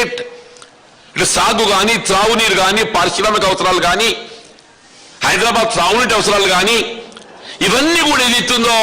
State ఇటు సాగు కానీ, త్రాగునీరు కానీ, పారిశ్రామిక అవసరాలు కానీ, హైదరాబాద్ త్రాగునీటి అవసరాలు కానీ, ఇవన్నీ కూడా ఏదైతుందో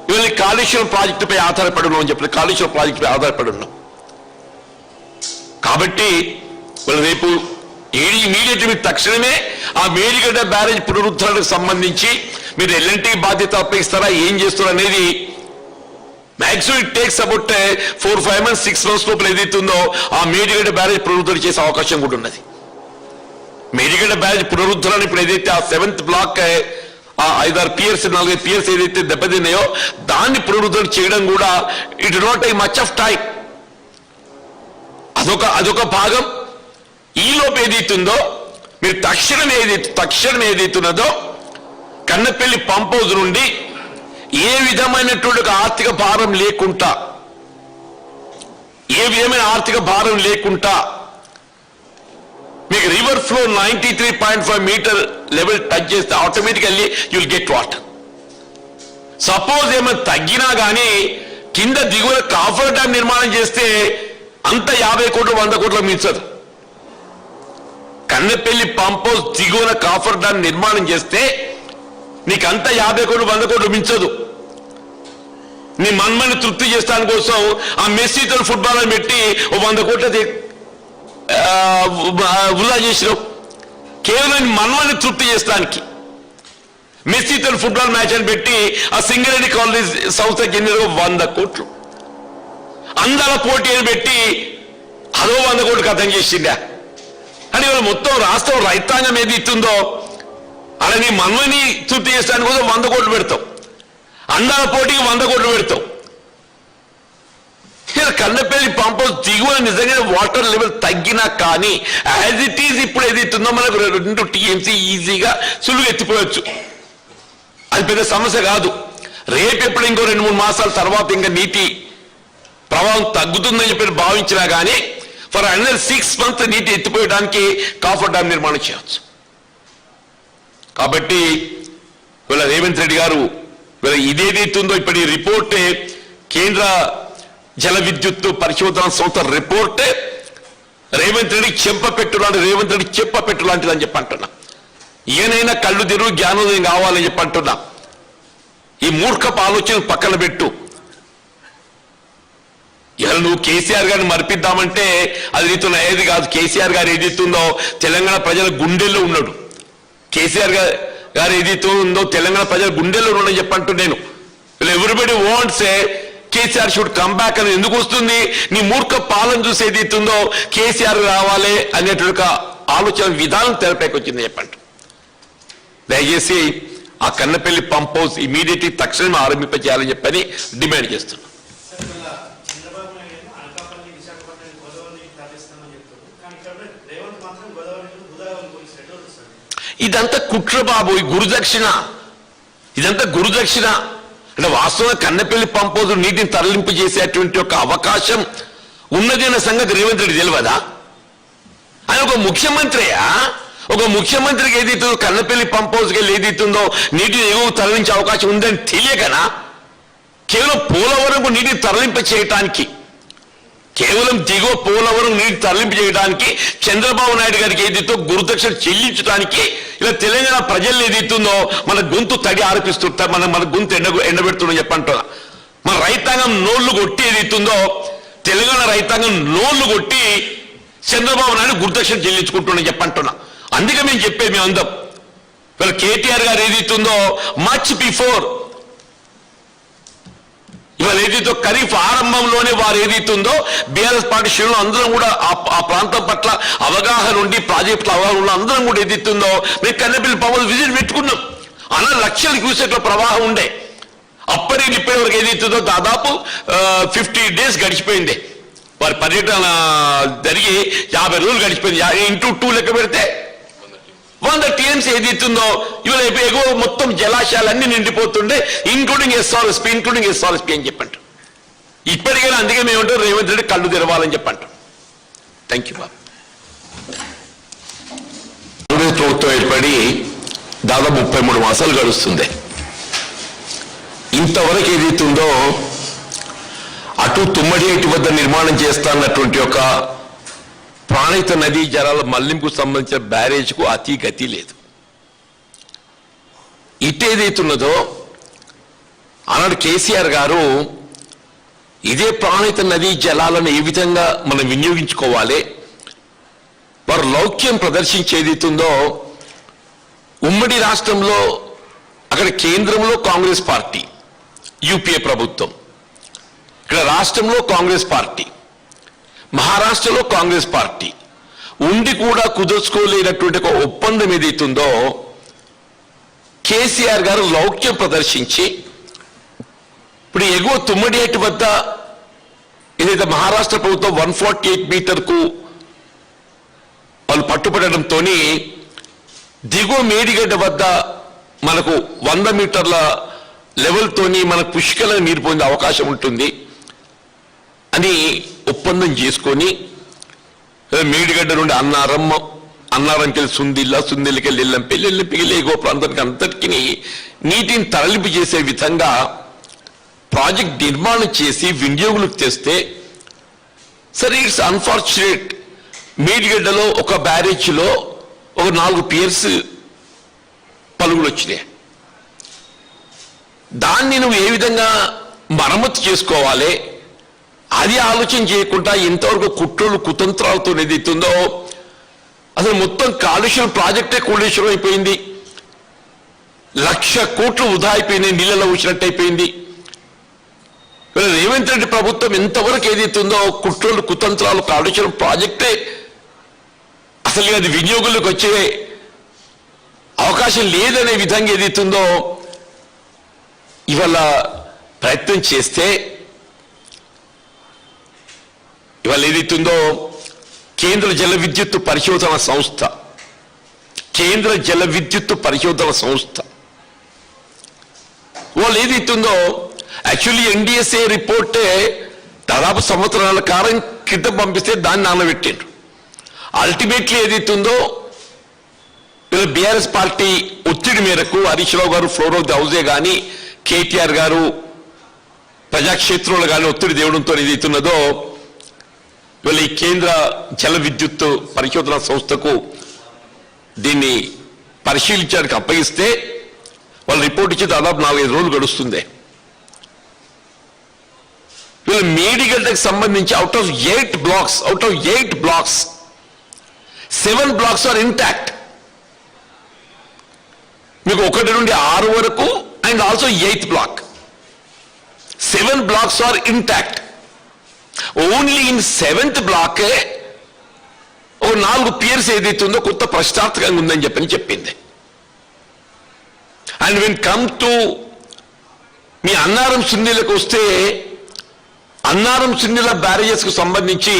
ఇవన్నీ కాళేశ్వరం ప్రాజెక్టుపై ఆధారపడి ఉన్నాం అని చెప్పి కాళేశ్వరం ప్రాజెక్టుపై ఆధారపడి ఉన్నాం. కాబట్టి రేపు ఇమీడియట్ మీరు తక్షణమే ఆ మేడిగడ్డ బ్యారేజ్ పునరుద్ధరణకు సంబంధించి మీరు ఎల్ఎన్టీ బాధ్యత అప్పగిస్తారా, ఏం చేస్తారా అనేది maximum it takes about 4-5 months 6 months లోపల ఏదైతుందో ఆ మేడిగడ్డ బ్యారేజ్ పునరుద్ధరణ చేసే అవకాశం కూడా ఉన్నది. మేడిగడ్డ బ్యారేజ్ పునరుద్ధరణ ఇప్పుడు ఏదైతే ఆ 7th బ్లాక్ ఆ 5-6 పియర్స్ 4-5 పియర్స్ ఏదైతే దెబ్బతిన్నాయో దాన్ని పునరుద్ధరణ చేయడం కూడా it not take much of time. అదొక భాగం. ఈ లోపు ఏదైతుందో మీరు తక్షణం ఏదైతున్నదో కన్నపల్లి పంప్ హౌస్ నుండి ఏ విధమైనటువంటి ఆర్థిక భారం లేకుండా మీకు river flow 93.5 meter level touch చేస్తే automatically you will get water. Suppose ఏమైనా తగ్గినా కానీ కింద దిగువ కాఫర్ డ్యామ్ నిర్మాణం చేస్తే అంత 50 కోట్లు 100 కోట్లకు మించదు. కన్నపల్లి పంప్ హౌస్ దిగువన కాఫర్ డ్యామ్ నిర్మాణం చేస్తే నీకు అంత 50 కోట్లు 100 కోట్లు మించదు. నీ మన్మని తృప్తి చేస్తాని కోసం ఆ మెస్సీతో ఫుట్బాల్ అని పెట్టి 100 కోట్ల వృధా చేసినావు. కేవలం మన్మని తృప్తి చేస్తానికి మెస్సీతో ఫుట్బాల్ మ్యాచ్ అని పెట్టి ఆ సింగరేణి కాలనీ సంస్థకి 100 కోట్లు అందాల పోటీ అని పెట్టి అదో 100 కోట్లు కథం చేసిందా అని మొత్తం రాష్ట్రం రైతాంగం ఏది ఇస్తుందో అలా నీ మన్మని తృప్తి చేస్తానికి కోసం 100 కోట్లు పెడతావు, అందాల పోటీకి 100 కోట్లు పెడతావు. కన్నపల్లి పంప్ హౌస్ దిగువన నిజంగా వాటర్ లెవెల్ తగ్గినా కానీ యాజ్ ఇట్ ఈజ్ ఇప్పుడు ఏదైతుందో మనకు 2 TMC ఈజీగా సులువు ఎత్తిపోయచ్చు. అది పెద్ద సమస్య కాదు. రేపు ఎప్పుడు ఇంకో 2-3 మాసాల తర్వాత ఇంకా నీటి ప్రవాహం తగ్గుతుందని చెప్పి భావించినా కానీ ఫర్ another 6 months నీటి ఎత్తిపోయడానికి కాఫర్ డ్యామ్ నిర్మాణం చేయవచ్చు. కాబట్టి వీళ్ళ రేవంత్ రెడ్డి గారు వీళ్ళ ఇదేదైతుందో ఇప్పుడు ఈ రిపోర్టే కేంద్ర జల విద్యుత్ పరిశోధన సంస్థ రిపోర్టే రేవంత్ రెడ్డి చెప్పపెట్టు లాంటిదని చెప్పి అంటున్నా. ఈయనైనా కళ్ళు తెరువు జ్ఞానోదయం కావాలని చెప్పి అంటున్నా. ఈ మూర్ఖపు ఆలోచన పక్కన పెట్టు. ఇలా నువ్వు కేసీఆర్ గారిని మరిపిద్దామంటే అది నీతో అయ్యేది కాదు. కేసీఆర్ గారు ఏదైతుందో తెలంగాణ ప్రజల గుండెల్లో ఉన్నాడు. కేసీఆర్ గారు ఏదైతే ఉందో తెలంగాణ ప్రజల గుండెల్లో ఉన్నాడని చెప్పంటూ నేను everybody wants KCR should come back అని ఎందుకు వస్తుంది? నీ మూర్ఖ పాలన చూసి ఏదైతుందో కేసీఆర్ రావాలి అనేటువంటి ఆలోచన విధానం తెరపైకి వచ్చింది చెప్పండి. దయచేసి ఆ కన్నపల్లి పంప్ హౌస్ ఇమీడియట్లీ తక్షణమే ఆరంభింపజేయాలని చెప్పని డిమాండ్ చేస్తున్నాం. ఇదంతా కుట్ర బాబు, గురుదక్షిణ. అంటే వాస్తవంగా కన్నపల్లి పంప్ హౌస్ నీటిని తరలింపు చేసేటువంటి ఒక అవకాశం ఉన్నది అన్న సంగతి రేవంత్ రెడ్డి తెలియదా? ఆయన ఒక ముఖ్యమంత్రికి ఏదైతుందో కన్నపల్లి పంప్ హౌస్కి వెళ్ళి ఏదైతుందో నీటిని ఎగువ తరలించే అవకాశం ఉందని తెలియకనా కేవలం పోలవరం నీటిని తరలింపు చేయటానికి, కేవలం దిగువ పోలవరం నీటి తరలింపు చేయడానికి చంద్రబాబు నాయుడు గారికి ఏదైతే గురుదక్షిణ చెల్లించడానికి ఇలా తెలంగాణ ప్రజలు ఏదైతుందో మన గొంతు తడి ఆరోపిస్తుంటారు, మన గొంతు ఎండబెడుతుందని చెప్పంటున్నా. మన రైతాంగం నోళ్లు కొట్టి ఏదైతుందో తెలంగాణ రైతాంగం నోళ్లు కొట్టి చంద్రబాబు నాయుడు గురుదక్షిణ చెల్లించుకుంటున్నాను చెప్పంటున్నా. అందుకే మేము చెప్పేది మేము అందం వీళ్ళ కేటీఆర్ గారు ఏదైతుందో మచ్ బిఫోర్ ఇవాళ ఏదైతే ఖరీఫ్ ఆరంభంలోనే వారు ఏదైతుందో బీఆర్ఎస్ పార్టీ శ్రేణులు అందరం కూడా ఆ ప్రాంతం పట్ల అవగాహన ఉండి ప్రాజెక్టుల అవగాహన ఉన్న అందరం కూడా ఏదైతుందో మేము కన్నపల్లి పంప్ హౌస్ విజిట్ పెట్టుకున్నాం. 100 లక్షల క్యూసెక్ల ప్రవాహం ఉండే. అప్పటి ఇప్పటి వరకు ఏదైతుందో దాదాపు 50 days గడిచిపోయింది. వారి పర్యటన జరిగి 50 రోజులు గడిచిపోయింది. ఇంటూ 2 లెక్క పెడితే 100 TMC ఏదైతుందో ఇవాళ ఎగువ మొత్తం జలాశయాలన్నీ నిండిపోతుండే, ఇంక్లూడింగ్ ఎస్ఆర్ఎస్పీ అని చెప్పంటాం. ఇప్పటికైనా అందుకే మేమంటాం రేవంత్ రెడ్డి కళ్ళు తెరవాలని చెప్పంటాం. థ్యాంక్ యూ బాబు. కాంగ్రెస్ ప్రభుత్వం ఏర్పడి దాదాపు 33 మాసాలు గడుస్తుంది. ఇంతవరకు ఏదైతుందో అటు తుమ్మడి ఏటి వద్ద నిర్మాణం చేస్తానన్నటువంటి ఒక ప్రాణహిత నదీ జలాల మళ్లింపుకు సంబంధించిన బ్యారేజ్కు అతి గతి లేదు. ఇటేదైతున్నదో ఆనాడు కేసీఆర్ గారు ఇదే ప్రాణహిత నదీ జలాలను ఏ విధంగా మనం వినియోగించుకోవాలి, వారు లౌక్యం ప్రదర్శించేదితుందో ఉమ్మడి రాష్ట్రంలో అక్కడ కేంద్రంలో కాంగ్రెస్ పార్టీ యూపీఏ ప్రభుత్వం, ఇక్కడ రాష్ట్రంలో కాంగ్రెస్ పార్టీ, మహారాష్ట్రలో కాంగ్రెస్ పార్టీ ఉండి కూడా కుదుర్చుకోలేనటువంటి ఒక ఒప్పందం ఏదైతుందో కేసీఆర్ గారు లౌక్యం ప్రదర్శించి ఇప్పుడు ఎగువ తుమ్మడియేటి వద్ద ఏదైతే మహారాష్ట్ర ప్రభుత్వం 148 మీటర్కు వాళ్ళు పట్టుబడడంతో దిగువ మేడిగడ్డ వద్ద మనకు 100 మీటర్ల లెవెల్తోని మనకు పుష్కల నీరు పొందే అవకాశం ఉంటుంది అని ఒప్పందం చేసుకొని మేడిగడ్డ నుండి అన్నారంకెళ్ళి సుందిల్లకెళ్ళి ఎల్లంపల్లి ఎగువ ప్రాంతానికి అంతటికి నీటిని తరలింపు చేసే విధంగా ప్రాజెక్ట్ నిర్మాణం చేసి వినియోగులకు తెస్తే సరే ఇట్స్ అన్ఫార్చునేట్ మేడిగడ్డలో ఒక బ్యారేజ్లో ఒక 4 పియర్స్ పలుగులు వచ్చినాయి. దాన్ని నువ్వు ఏ విధంగా మరమ్మతు చేసుకోవాలి అది ఆలోచన చేయకుండా ఇంతవరకు కుట్రలు కుతంత్రాలతో ఏదైతుందో అసలు మొత్తం కాలుష్యం ప్రాజెక్టే కాలుష్యం అయిపోయింది. 1,00,000 కోట్లు వృధా అయిపోయినాయి, నీళ్ళలో వచ్చినట్టు అయిపోయింది. రేవంత్ రెడ్డి ప్రభుత్వం ఎంతవరకు ఏదైతుందో కుట్రలు కుతంత్రాలు కాలుష్యం ప్రాజెక్టే అసలు అది వినియోగులకు వచ్చే అవకాశం లేదనే విధంగా ఏదైతుందో ఇవాళ ప్రయత్నం చేస్తే ఇవాళ ఏదైతుందో కేంద్ర జల విద్యుత్ పరిశోధన సంస్థ వాళ్ళు ఏదైతుందో యాక్చువల్లీ ఎన్డీఎస్ఏ రిపోర్టే దాదాపు సంవత్సరాల కాలం క్రితం పంపిస్తే దాన్ని నానబెట్టిండ్రు. అల్టిమేట్లీ ఏదైతుందో బీఆర్ఎస్ పార్టీ ఒత్తిడి మేరకు హరీష్ రావు గారు ఫ్లోర్ ఆఫ్ ది హౌసే కానీ కేటీఆర్ గారు ప్రజాక్షేత్రంలో కానీ ఒత్తిడి తేవడంతో ఏదైతున్నదో ఇవాళ ఈ కేంద్ర జల విద్యుత్ పరిశోధన సంస్థకు దీన్ని పరిశీలించడానికి అప్పగిస్తే వాళ్ళు రిపోర్ట్ ఇచ్చి దాదాపు 4-5 రోజులు గడుస్తుంది. వీళ్ళు మేడిగడ్డకు సంబంధించి out of 8 blocks 7 blocks are intact. మీకు 1 నుండి 6 వరకు and also 8th block 7 blocks are intact. Only in 7th బ్లాకే ఓ 4 పియర్స్ ఏదైతుందో కొత్త ప్రశ్నార్థకంగా ఉందని చెప్పింది. అండ్ వెన్ కమ్ టు మీ అన్నారం సున్నీలకు వస్తే అన్నారం సున్నీల బ్యారేజెస్ కు సంబంధించి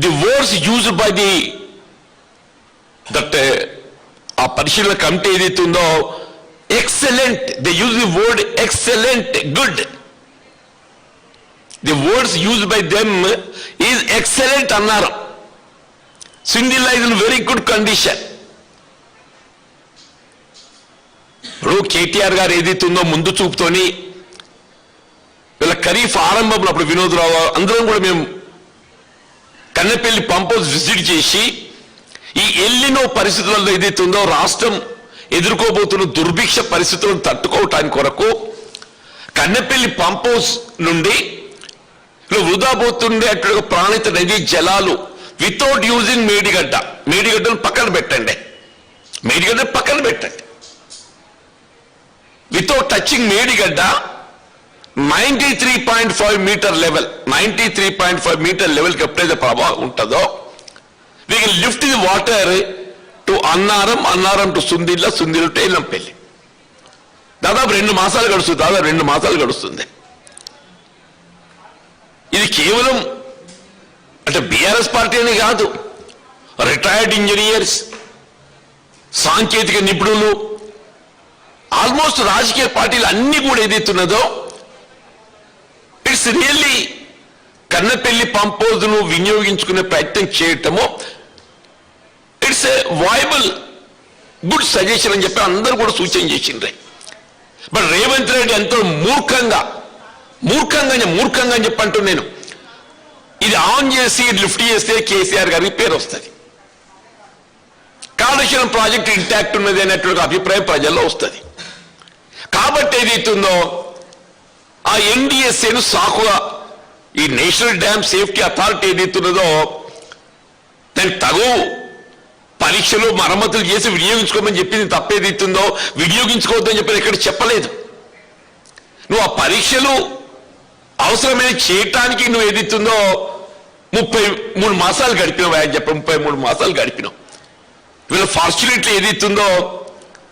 ది వర్డ్స్ యూజ్డ్ బై ఆ పరిశీలన కమిటీ ఏదైతుందో excellent, they use the word excellent, good. The words used by them is excellent అన్నారు. Sundilla is in very good condition. ఇప్పుడు కేటీఆర్ గారు ఏదైతుందో ముందు చూపుతోని వీళ్ళ ఖరీఫ్ ఆరంభంలో అప్పుడు వినోద్రావు అందరం కూడా మేము కన్నెపల్లి పంప్ హౌస్ విజిట్ చేసి ఈ ఎల్లినో పరిస్థితులలో ఏదైతుందో రాష్ట్రం ఎదుర్కోబోతున్న దుర్భిక్ష పరిస్థితులను తట్టుకోవటానికి కొరకు కన్నెపల్లి పంప్ హౌస్ నుండి వృధా పోతుండే అటు ప్రాణిత నదీ జలాలు వితౌట్ యూజింగ్ మేడిగడ్డను పక్కన పెట్టండి, without touching Medigadda 93.5 meter level 93.5 meter లెవెల్కి ఎప్పుడైతే ప్రవాహం ఉంటుందో we can lift the water to Annaram to Sundilla to Yellampalli. దాదాపు 2 మాసాలు గడుస్తుంది. ఇది కేవలం అంటే బీఆర్ఎస్ పార్టీ అని కాదు, రిటైర్డ్ ఇంజనీర్స్, సాంకేతిక నిపుణులు, ఆల్మోస్ట్ రాజకీయ పార్టీలు అన్ని కూడా ఏదైతున్నదో it's really Kannepalli pump house ను వినియోగించుకునే ప్రయత్నం చేయటము it's a viable good suggestion అని చెప్పి అందరూ కూడా సూచన చేసిండ్రే. బట్ రేవంత్ రెడ్డి ఎంతో మూర్ఖంగా అని చెప్పంటూ నేను ఇది ఆన్ చేసి లిఫ్ట్ చేస్తే కేసీఆర్ గారికి పేరు వస్తుంది, కాళేశ్వరం ప్రాజెక్ట్ ఇంటాక్ట్ ఉన్నది అనేటువంటి అభిప్రాయం ప్రజల్లో వస్తుంది. కాబట్టి ఏదైతుందో ఆ ఎన్డీఎస్ఏను సాకుగా ఈ నేషనల్ డ్యామ్ సేఫ్టీ అథారిటీ ఏదైతున్నదో దానికి తగు పరీక్షలు మరమ్మతులు చేసి వినియోగించుకోమని చెప్పింది తప్పేదైతుందో వినియోగించుకోవద్దని చెప్పి ఎక్కడ చెప్పలేదు. నువ్వు ఆ పరీక్షలు అవసరమైన చేయటానికి నువ్వు ఏదైతుందో 33 మాసాలు గడిపినావు ఆయన చెప్ప 33 మాసాలు గడిపినావు. వీళ్ళ ఫార్చునేట్లీ ఏదైతుందో